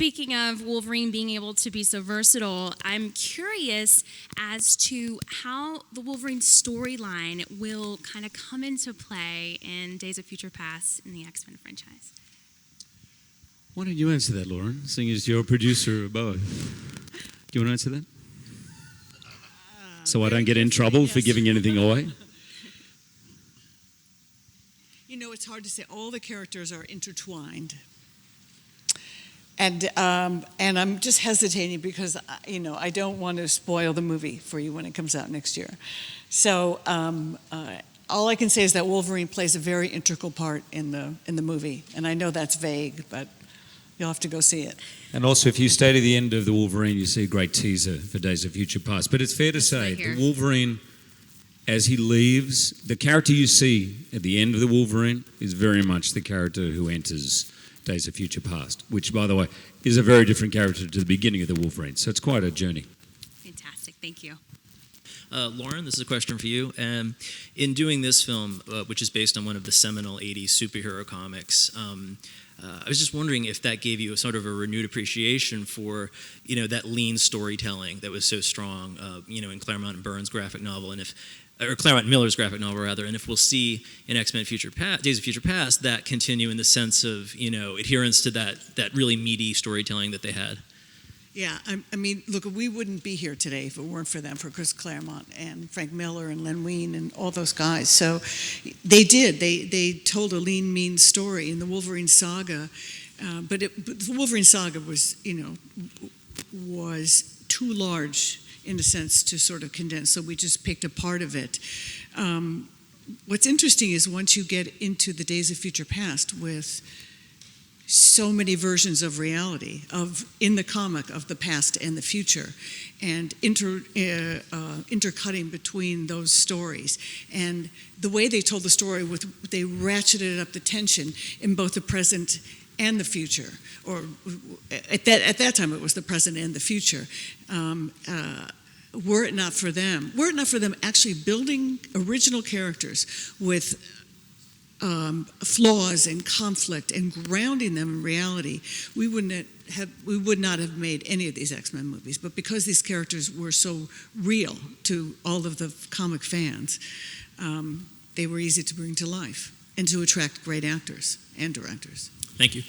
speaking of Wolverine being able to be so versatile, I'm curious as to how the Wolverine storyline will kind of come into play in Days of Future Past in the X-Men franchise. Why don't you answer that, Lauren, seeing as you're a producer of both? Do you want to answer that? So I don't get in trouble for giving anything away? You know, it's hard to say. All the characters are intertwined. And I'm just hesitating because, I don't want to spoil the movie for you when it comes out next year. So all I can say is that Wolverine plays a very integral part in the movie. And I know that's vague, but you'll have to go see it. And also, if you stay to the end of the Wolverine, you see a great teaser for Days of Future Past. But it's fair to say, the Wolverine, as he leaves, the character you see at the end of the Wolverine is very much the character who enters Days of Future Past, which, by the way, is a very different character to the beginning of the Wolverine. So it's quite a journey. Fantastic. Thank you. Lauren, this is a question for you. In doing this film, which is based on one of the seminal 80s superhero comics, I was just wondering if that gave you a sort of a renewed appreciation for, that lean storytelling that was so strong, in Claremont and Burns' graphic novel, or Claremont and Miller's graphic novel, rather, and if we'll see in X-Men Days of Future Past that continue in the sense of, adherence to that really meaty storytelling that they had. Yeah, I mean, look, we wouldn't be here today if it weren't for them, for Chris Claremont and Frank Miller and Len Wein and all those guys. So they did. They told a lean, mean story in the Wolverine saga, but the Wolverine saga was, was too large in a sense to sort of condense. So we just picked a part of it. What's interesting is once you get into the Days of Future Past with so many versions of reality in the comic of the past and the future, and intercutting between those stories, and the way they told the story, they ratcheted up the tension in both the present and the future, or at that time it was the present and the future. Were it not for them actually building original characters with flaws and conflict and grounding them in reality, we would not have made any of these X-Men movies. But because these characters were so real to all of the comic fans, they were easy to bring to life and to attract great actors and directors. Thank you.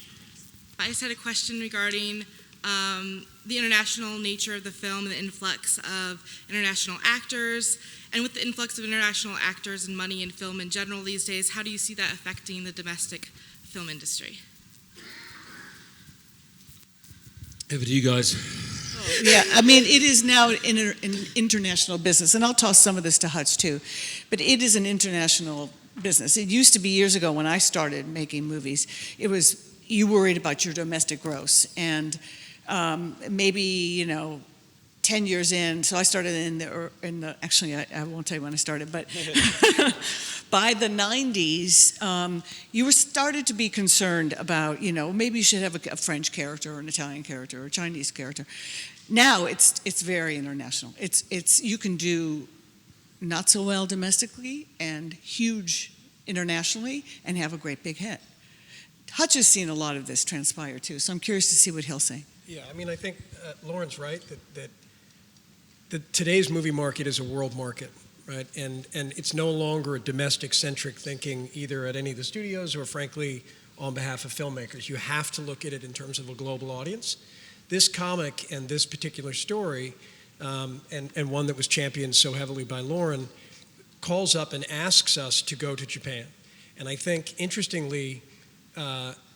I just had a question regarding the international nature of the film and the influx of international actors. And with the influx of international actors and money in film in general these days, how do you see that affecting the domestic film industry? Over to you guys. Yeah, I mean, it is now an international business, and I'll toss some of this to Hutch too, but it is an international business. It used to be years ago when I started making movies, it was you worried about your domestic gross, and maybe, 10 years in, so I started actually I won't tell you when I started, but by the 90s, you were started to be concerned about, maybe you should have a French character or an Italian character or a Chinese character. Now it's very international. It's you can do not so well domestically and huge internationally and have a great big hit. Hutch has seen a lot of this transpire too, so I'm curious to see what he'll say. Yeah, I mean, I think Lauren's right that today's movie market is a world market, right? And it's no longer a domestic-centric thinking either at any of the studios or, frankly, on behalf of filmmakers. You have to look at it in terms of a global audience. This comic and this particular story, and one that was championed so heavily by Lauren, calls up and asks us to go to Japan. And I think, interestingly,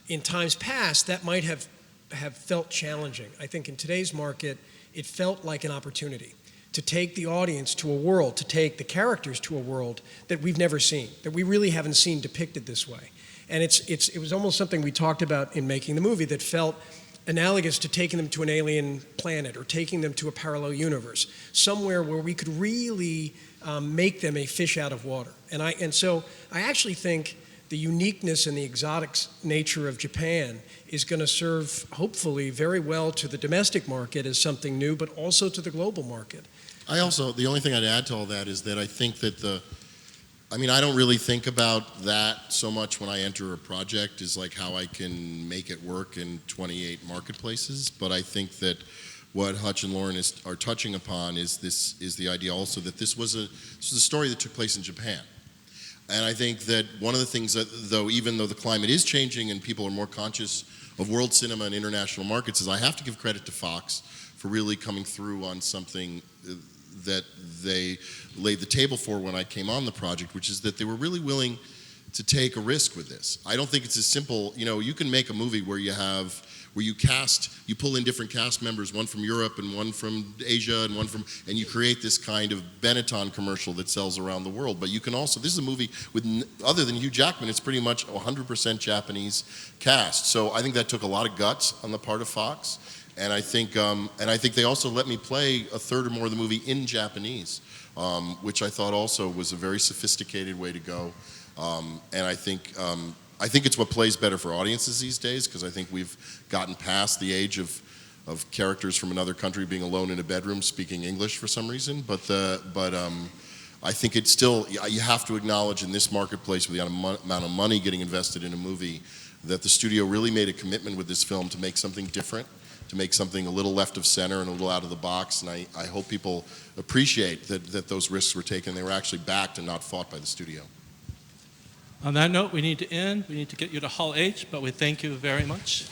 in times past, that might have felt challenging. I think in today's market, it felt like an opportunity to take the audience to a world, to take the characters to a world that we've never seen, that we really haven't seen depicted this way. And it was almost something we talked about in making the movie that felt analogous to taking them to an alien planet or taking them to a parallel universe, somewhere where we could really make them a fish out of water. And so I actually think the uniqueness and the exotic nature of Japan is going to serve, hopefully, very well to the domestic market as something new, but also to the global market. The only thing I'd add to all that is that I think that I mean, I don't really think about that so much when I enter a project, is like how I can make it work in 28 marketplaces. But I think that what Hutch and Lauren are touching upon is the idea also that this was a story that took place in Japan. And I think that one of the things that, even though the climate is changing and people are more conscious of world cinema and international markets, is I have to give credit to Fox for really coming through on something that they laid the table for when I came on the project, which is that they were really willing to take a risk with this. I don't think it's as simple. You can make a movie where you pull in different cast members, one from Europe and one from Asia and you create this kind of Benetton commercial that sells around the world. But you can also, this is a movie with, other than Hugh Jackman, it's pretty much 100% Japanese cast. So I think that took a lot of guts on the part of Fox. And I think they also let me play a third or more of the movie in Japanese, which I thought also was a very sophisticated way to go. And I think it's what plays better for audiences these days, because I think we've gotten past the age of characters from another country being alone in a bedroom speaking English for some reason. But I think it's still, you have to acknowledge in this marketplace with the amount of money getting invested in a movie, that the studio really made a commitment with this film to make something different, to make something a little left of center and a little out of the box. And I hope people appreciate that those risks were taken. They were actually backed and not fought by the studio. On that note, we need to end. We need to get you to Hall H, but we thank you very much.